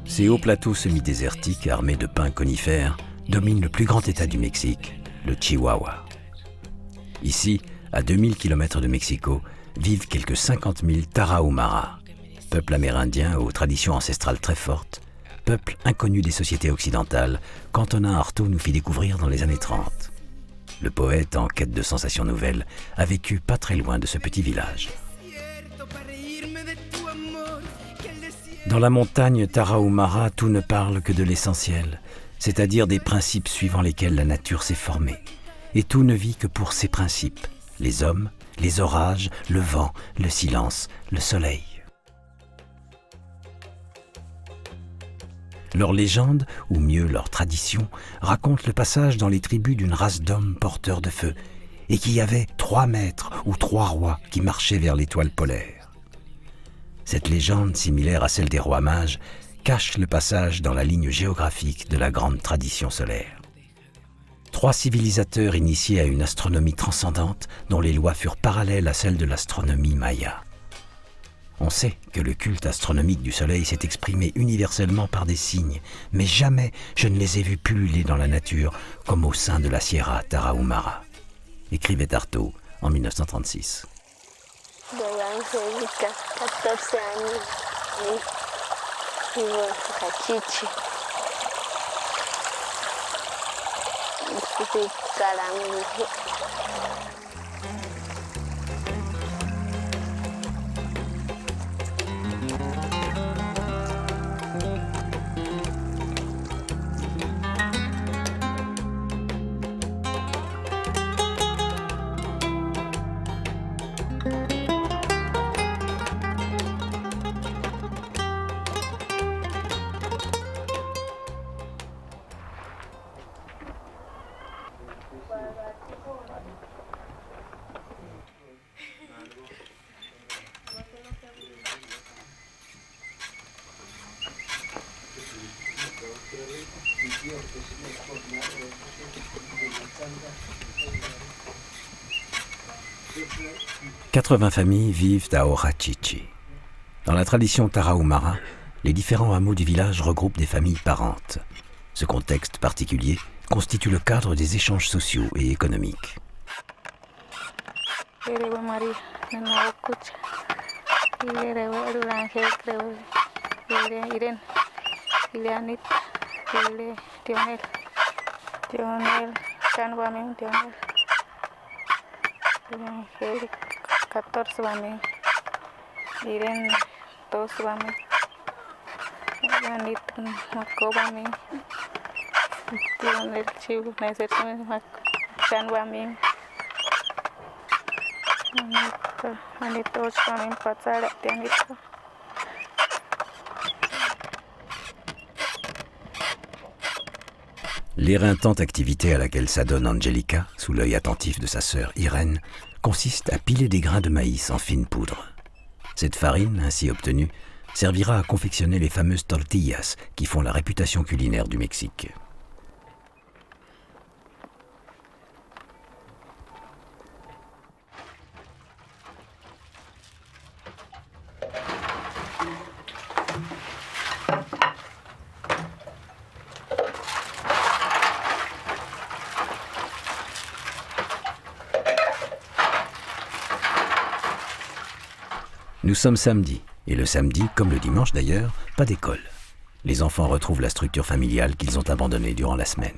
Ces hauts plateaux semi-désertiques armés de pins conifères dominent le plus grand état du Mexique, le Chihuahua. Ici, à 2000 km de Mexico, vivent quelques 50 000 Tarahumara, peuple amérindien aux traditions ancestrales très fortes, peuple inconnu des sociétés occidentales qu'Antonin Artaud nous fit découvrir dans les années 30. Le poète, en quête de sensations nouvelles, a vécu pas très loin de ce petit village. Dans la montagne Tarahumara, tout ne parle que de l'essentiel, c'est-à-dire des principes suivant lesquels la nature s'est formée. Et tout ne vit que pour ces principes, les hommes, les orages, le vent, le silence, le soleil. Leur légende, ou mieux leur tradition, raconte le passage dans les tribus d'une race d'hommes porteurs de feu, et qu'il y avait 3 maîtres ou 3 rois qui marchaient vers l'étoile polaire. Cette légende, similaire à celle des rois mages, cache le passage dans la ligne géographique de la grande tradition solaire. 3 civilisateurs initiés à une astronomie transcendante dont les lois furent parallèles à celles de l'astronomie maya. On sait que le culte astronomique du soleil s'est exprimé universellement par des signes, mais jamais je ne les ai vus pulluler dans la nature comme au sein de la Sierra Tarahumara, écrivait Artaud en 1936. « 80 familles vivent à Ohachichi. Dans la tradition Tarahumara, les différents hameaux du village regroupent des familles parentes. Ce contexte particulier constitue le cadre des échanges sociaux et économiques. L'éreintante activité à laquelle s'adonne Angelica, sous l'œil attentif de sa sœur Irène, consiste à piler des grains de maïs en fine poudre. Cette farine, ainsi obtenue, servira à confectionner les fameuses tortillas qui font la réputation culinaire du Mexique. Nous sommes samedi, et le samedi, comme le dimanche d'ailleurs, pas d'école. Les enfants retrouvent la structure familiale qu'ils ont abandonnée durant la semaine.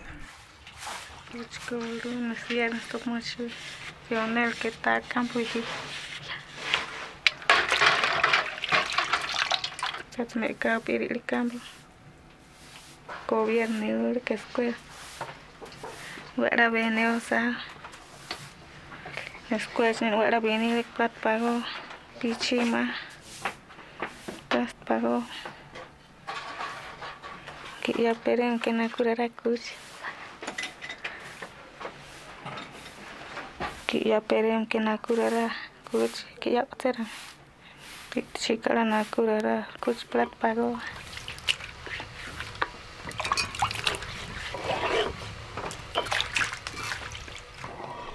Pichima, Pago, que ya peren que na curara cuch, que ya peren que na curara cuch, que ya otera, pichikara na curara cuch plat pago.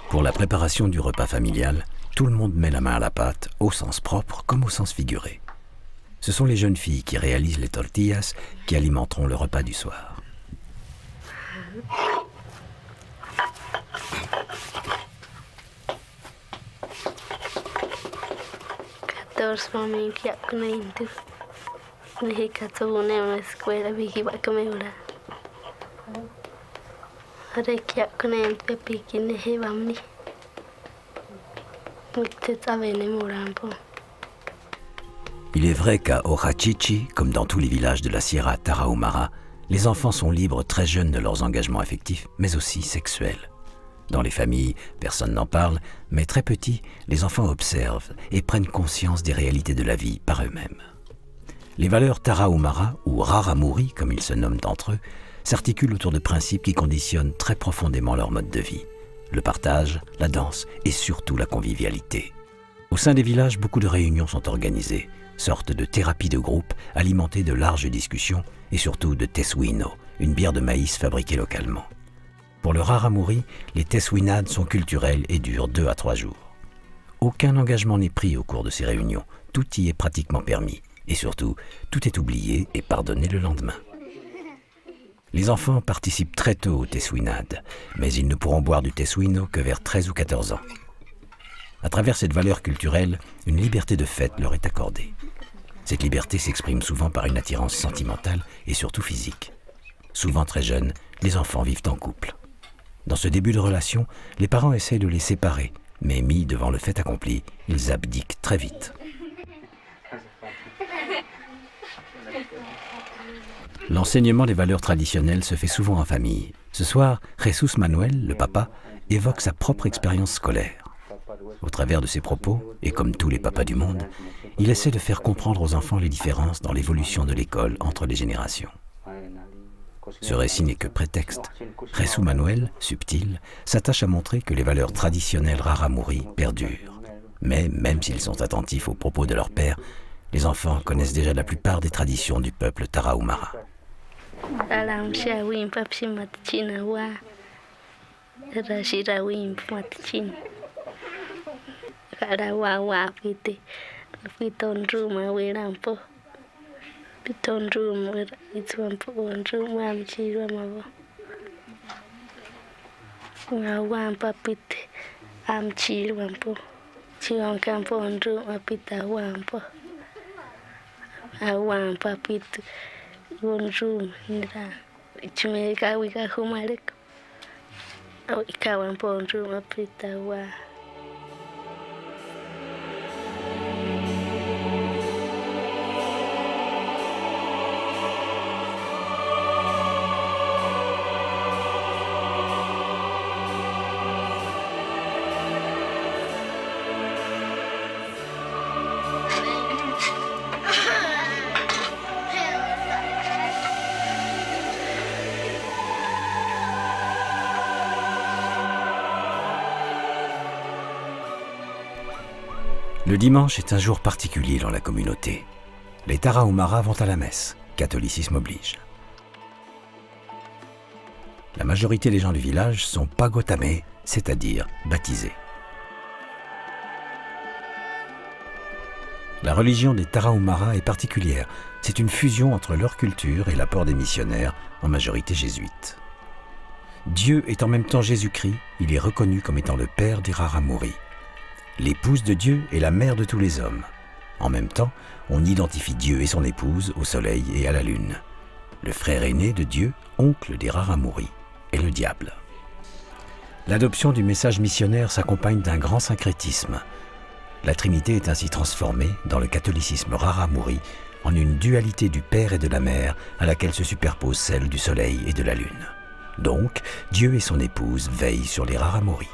Pour la préparation du repas familial, tout le monde met la main à la pâte, au sens propre comme au sens figuré. Ce sont les jeunes filles qui réalisent les tortillas qui alimenteront le repas du soir. Il est vrai qu'à Ohachichi, comme dans tous les villages de la Sierra Tarahumara, les enfants sont libres très jeunes de leurs engagements affectifs, mais aussi sexuels. Dans les familles, personne n'en parle, mais très petits, les enfants observent et prennent conscience des réalités de la vie par eux-mêmes. Les valeurs Tarahumara, ou Raramuri, comme ils se nomment entre eux, s'articulent autour de principes qui conditionnent très profondément leur mode de vie. Le partage, la danse et surtout la convivialité. Au sein des villages, beaucoup de réunions sont organisées, sorte de thérapie de groupe alimentée de larges discussions et surtout de tesuino, une bière de maïs fabriquée localement. Pour le Raramuri, les tesuinades sont culturelles et durent 2 à 3 jours. Aucun engagement n'est pris au cours de ces réunions, tout y est pratiquement permis et surtout, tout est oublié et pardonné le lendemain. Les enfants participent très tôt aux tesuinades, mais ils ne pourront boire du tesuino que vers 13 ou 14 ans. À travers cette valeur culturelle, une liberté de fête leur est accordée. Cette liberté s'exprime souvent par une attirance sentimentale et surtout physique. Souvent très jeunes, les enfants vivent en couple. Dans ce début de relation, les parents essaient de les séparer, mais mis devant le fait accompli, ils abdiquent très vite. L'enseignement des valeurs traditionnelles se fait souvent en famille. Ce soir, Jesus Manuel, le papa, évoque sa propre expérience scolaire. Au travers de ses propos, et comme tous les papas du monde, il essaie de faire comprendre aux enfants les différences dans l'évolution de l'école entre les générations. Ce récit n'est que prétexte. Jesus Manuel, subtil, s'attache à montrer que les valeurs traditionnelles Raramuri perdurent. Mais même s'ils sont attentifs aux propos de leur père, les enfants connaissent déjà la plupart des traditions du peuple Tarahumara. Le dimanche est un jour particulier dans la communauté. Les Tarahumara vont à la messe, catholicisme oblige. La majorité des gens du village sont pagotame, c'est-à-dire baptisés. La religion des Tarahumara est particulière. C'est une fusion entre leur culture et l'apport des missionnaires, en majorité jésuites. Dieu est en même temps Jésus-Christ, il est reconnu comme étant le père des Raramuri. L'épouse de Dieu est la mère de tous les hommes. En même temps, on identifie Dieu et son épouse au soleil et à la lune. Le frère aîné de Dieu, oncle des Raramuri, est le diable. L'adoption du message missionnaire s'accompagne d'un grand syncrétisme. La Trinité est ainsi transformée, dans le catholicisme Raramuri, en une dualité du Père et de la Mère à laquelle se superpose celle du soleil et de la lune. Donc, Dieu et son épouse veillent sur les Raramuri.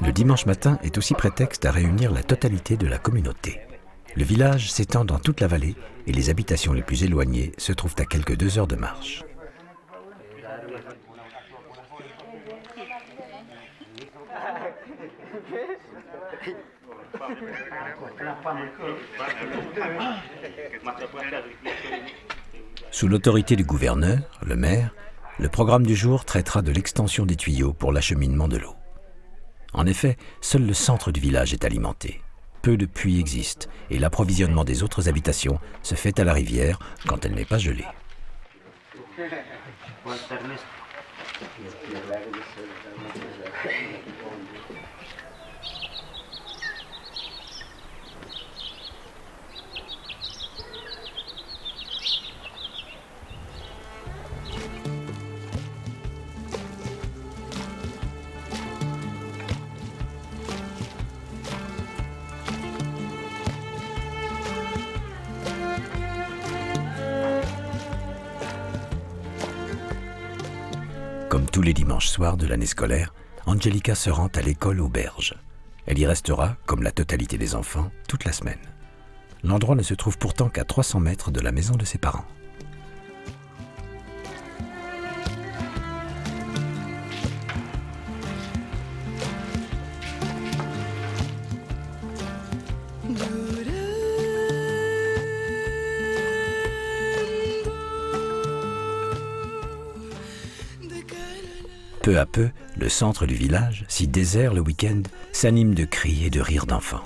Le dimanche matin est aussi prétexte à réunir la totalité de la communauté. Le village s'étend dans toute la vallée et les habitations les plus éloignées se trouvent à quelques 2 heures de marche. Sous l'autorité du gouverneur, le maire, le programme du jour traitera de l'extension des tuyaux pour l'acheminement de l'eau. En effet, seul le centre du village est alimenté. Peu de puits existent et l'approvisionnement des autres habitations se fait à la rivière quand elle n'est pas gelée. Comme tous les dimanches soirs de l'année scolaire, Angelica se rend à l'école aux Berges. Elle y restera, comme la totalité des enfants, toute la semaine. L'endroit ne se trouve pourtant qu'à 300 mètres de la maison de ses parents. Peu à peu, le centre du village, si désert le week-end, s'anime de cris et de rires d'enfants.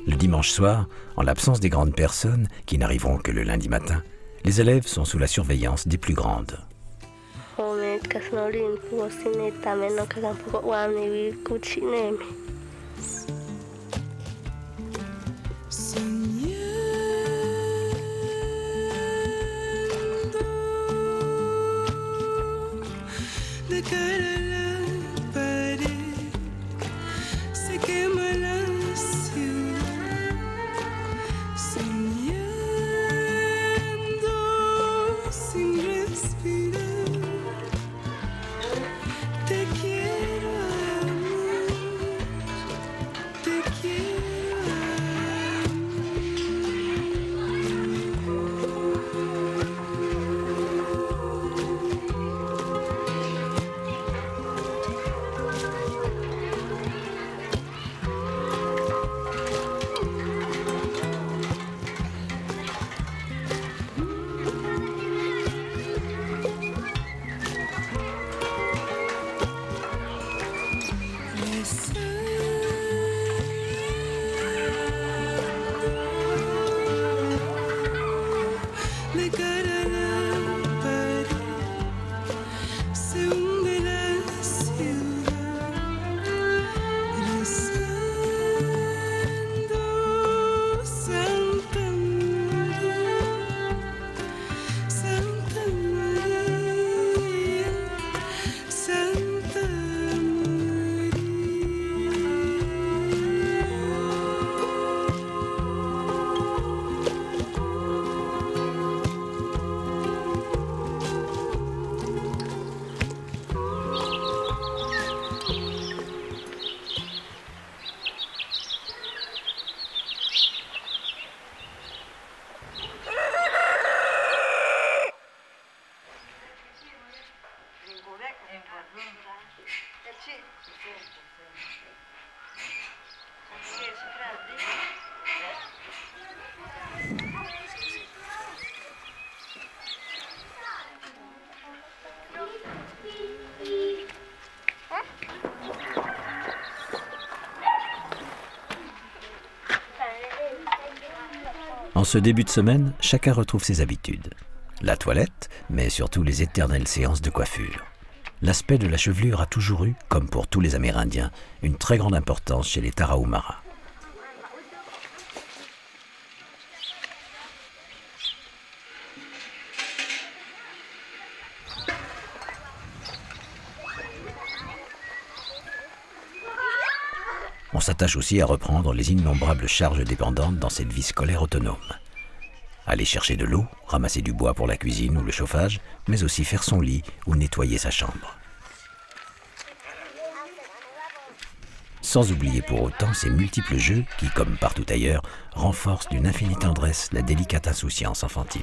Le dimanche soir, en l'absence des grandes personnes, qui n'arriveront que le lundi matin, les élèves sont sous la surveillance des plus grandes. En ce début de semaine, chacun retrouve ses habitudes. La toilette, mais surtout les éternelles séances de coiffure. L'aspect de la chevelure a toujours eu, comme pour tous les Amérindiens, une très grande importance chez les Tarahumara. On s'attache aussi à reprendre les innombrables charges dépendantes dans cette vie scolaire autonome. Aller chercher de l'eau, ramasser du bois pour la cuisine ou le chauffage, mais aussi faire son lit ou nettoyer sa chambre. sans oublier pour autant ces multiples jeux qui, comme partout ailleurs, renforcent d'une infinie tendresse la délicate insouciance enfantine.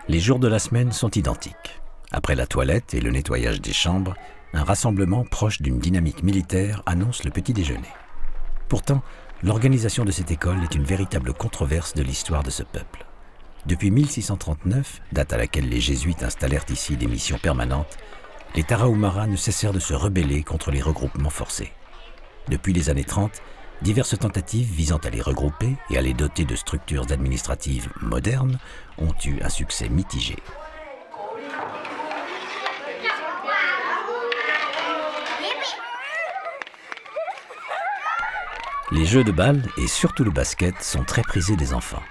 Les jours de la semaine sont identiques. Après la toilette et le nettoyage des chambres, un rassemblement proche d'une dynamique militaire annonce le petit déjeuner. Pourtant, l'organisation de cette école est une véritable controverse de l'histoire de ce peuple. Depuis 1639, date à laquelle les jésuites installèrent ici des missions permanentes, les Tarahumaras ne cessèrent de se rebeller contre les regroupements forcés. Depuis les années 30, diverses tentatives visant à les regrouper et à les doter de structures administratives modernes ont eu un succès mitigé. Les jeux de balle et surtout le basket sont très prisés des enfants.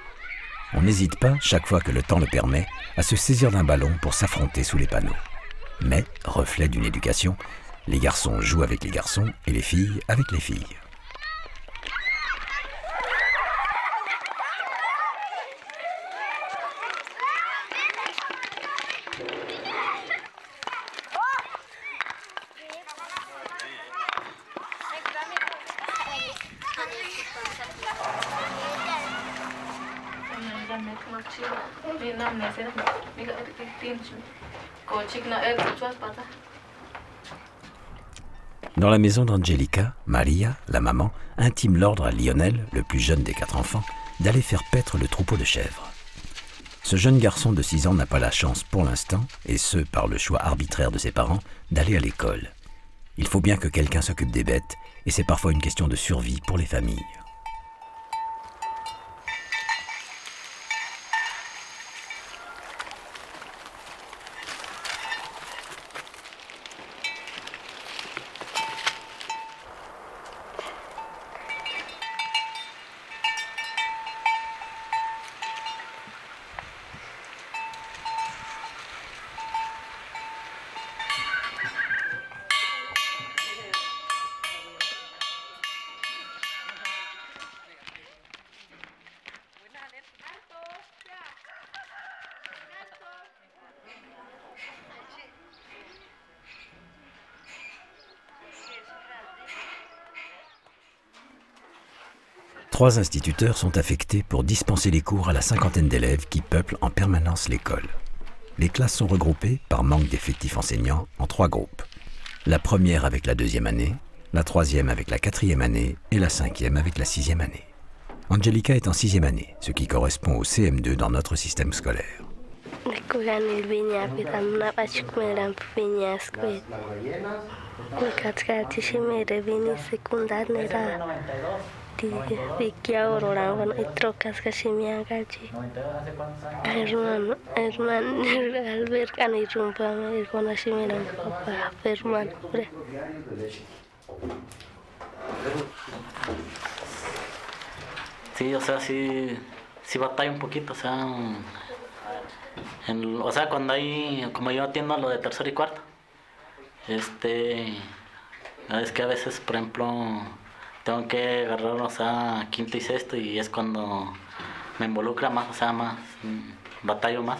On n'hésite pas, chaque fois que le temps le permet, à se saisir d'un ballon pour s'affronter sous les panneaux. Mais, reflet d'une éducation, les garçons jouent avec les garçons et les filles avec les filles. Dans la maison d'Angelica, Maria, la maman, intime l'ordre à Lionel, le plus jeune des 4 enfants, d'aller faire paître le troupeau de chèvres. Ce jeune garçon de 6 ans n'a pas la chance pour l'instant, et ce par le choix arbitraire de ses parents, d'aller à l'école. Il faut bien que quelqu'un s'occupe des bêtes, et c'est parfois une question de survie pour les familles. Trois instituteurs sont affectés pour dispenser les cours à la 50aine d'élèves qui peuplent en permanence l'école. Les classes sont regroupées, par manque d'effectifs enseignants, en 3 groupes. La première avec la 2e année, la 3e avec la 4e année et la 5e avec la 6e année. Angelica est en 6e année, ce qui correspond au CM2 dans notre système scolaire. Sí, o sea, sí batalla un poquito, o sea, cuando hay, como yo atiendo a lo de tercero y cuarto, es que a veces, por ejemplo, tengo que agarrar, o sea, quinto y sexto y es cuando me involucra más, o sea, batallo más.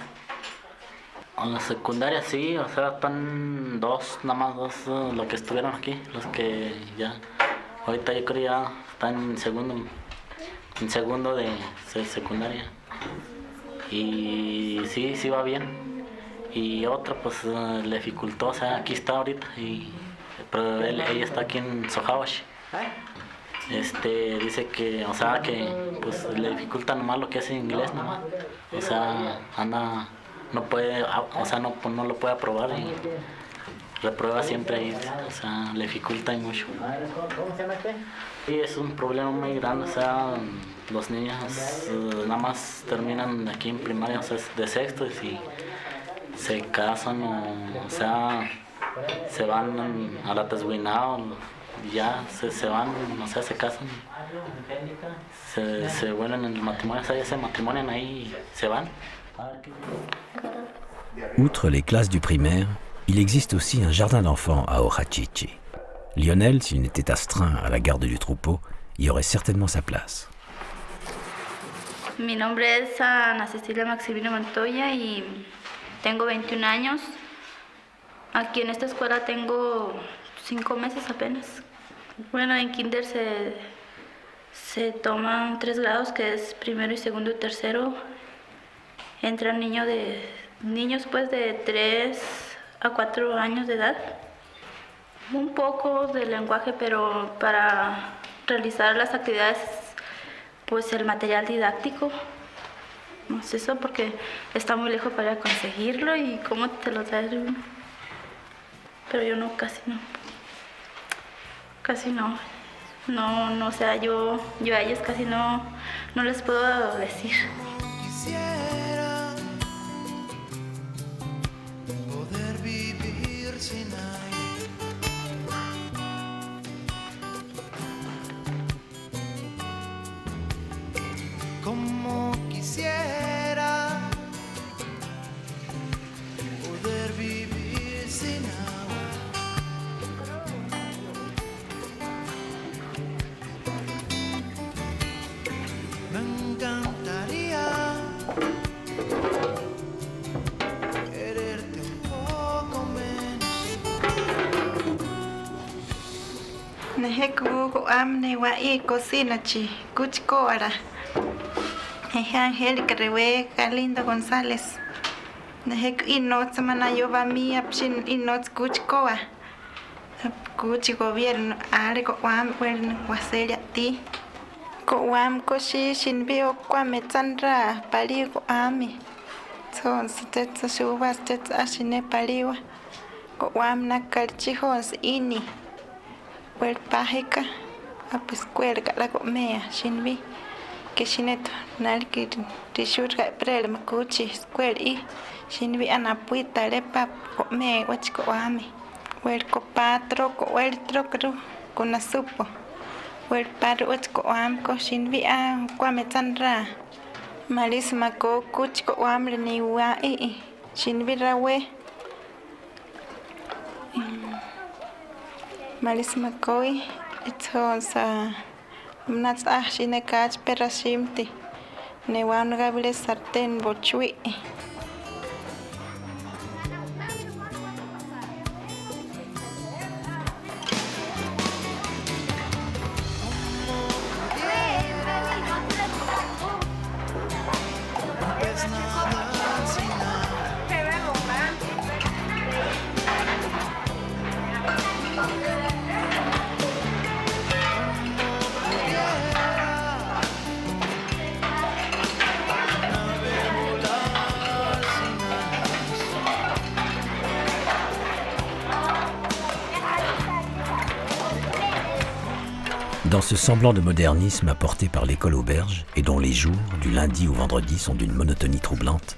En la secundaria sí, o sea, están nada más dos los que estuvieron aquí, los que ya, ahorita yo creo ya están en segundo de secundaria. Y sí va bien. Y otro pues le dificultó, o sea, aquí está ahorita, pero ella está aquí en Sohawash. Dice que, o sea, que pues le dificulta nomás lo que es inglés nomás. O sea, anda, no puede, o sea, no lo puede aprobar y reprueba siempre ahí, o sea, le dificulta mucho. Y es un problema muy grande, o sea, los niños nada más terminan aquí en primaria, o sea, de sexto y si se casan o sea, se van a la Tezhuinao, y ya se van, o sea, se casan, se vuelven en el matrimonio, o sea, ya se matrimonian ahí y se van. Outre les classes du primaire, il existe aussi un jardin d'enfants à Ohachichi. Lionel, s'il n'était astreint à la garde du troupeau, y aurait certainement sa place. Mi nombre es Ana Cecilia Maximino Montoya y tengo 21 años. Aquí en esta escuela tengo 5 meses apenas. Bueno, en kinder se toman 3 grados, que es primero y segundo y tercero. Entran niños pues de 3 a 4 años de edad. Un poco de lenguaje, pero para realizar las actividades, pues el material didáctico, no es eso, porque está muy lejos para conseguirlo y cómo te lo traes uno. Pero yo no, casi no, o sea, yo a ellos casi no les puedo decir. Quisiera poder vivir sin aire, como quisiera poder vivir sin agua. Me encantaría quererte un poco menos. Neheku amne wa I cocina chi cuchcoara. Angélica Rebeca Linda González. Neheku inots manayo va mía pshin inots cuchcoa. Cuchi gobierno are ko wam wel waselia ti. Ko wam ko shi shin bio kwa metzandra pali ko ami. Son stetsa shuba stetsa ashine paliwa. Ko wam na kalchijos ini. Wel pajika a pues cuelga la comea shinbi que shineto nalki tishurga prel makuchi square I shinbi anapuita lepa come wachiko ami wel ko patro ko wel trokru kuna supo wel paru wachiko am ko shinbi a kwame tsanra malis mako kuchiko am ni wa I shinbi rawe malis makoi itsosa mnats shine kach perashimti ne wan gable sarten bochui. Dans ce semblant de modernisme apporté par l'école auberge et dont les jours, du lundi au vendredi, sont d'une monotonie troublante,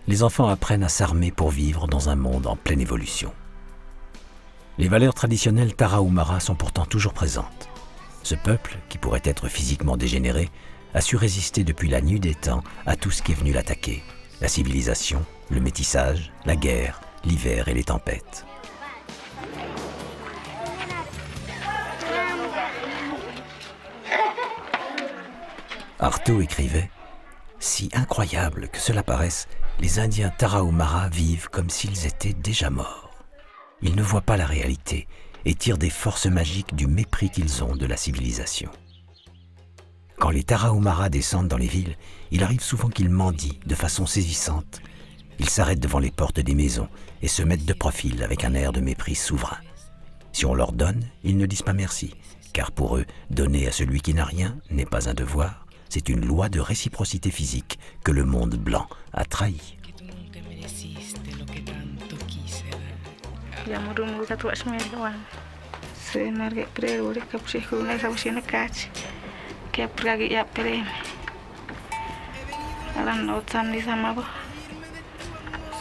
les enfants apprennent à s'armer pour vivre dans un monde en pleine évolution. Les valeurs traditionnelles tarahumara sont pourtant toujours présentes. Ce peuple, qui pourrait être physiquement dégénéré, a su résister depuis la nuit des temps à tout ce qui est venu l'attaquer: la civilisation, le métissage, la guerre, l'hiver et les tempêtes. Artaud écrivait « Si incroyable que cela paraisse, les Indiens tarahumara vivent comme s'ils étaient déjà morts. Ils ne voient pas la réalité et tirent des forces magiques du mépris qu'ils ont de la civilisation. Quand les tarahumara descendent dans les villes, il arrive souvent qu'ils mendient de façon saisissante. Ils s'arrêtent devant les portes des maisons et se mettent de profil avec un air de mépris souverain. Si on leur donne, ils ne disent pas merci, car pour eux, donner à celui qui n'a rien n'est pas un devoir. C'est une loi de réciprocité physique que le monde blanc a trahi. »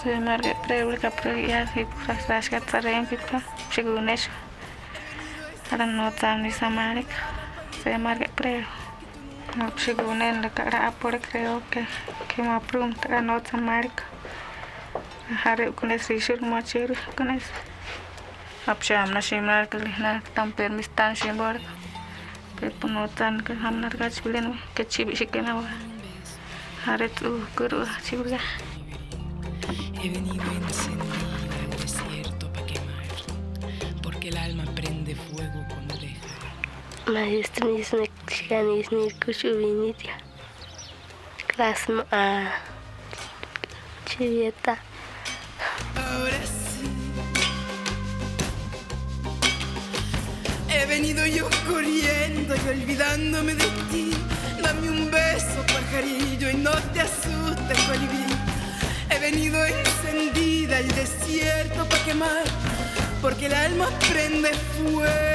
Se marga preulka proya si raskat sarem pipa segunes. Ara no tamni samarik. Se marga preu. No segunen la cara por creo que me aprum tra no samarik. Hare con ese shur machir con ese. Apsham na shimar que na tam permis tan shimbor. Pero no tan que hamnar gach bilen que chibi shikena wa. Hare tu guru chibuga. He venido encendida al desierto para quemar, porque el alma prende fuego cuando deja. Maestro mis mexicanis ni kushuvinitia. Klasma a chivieta. Ahora sí. He venido yo corriendo y olvidándome de ti. Dame un beso, pajarillo, y no te asustes, colibrí. He venido encendida al desierto para quemar, porque el alma prende fuego.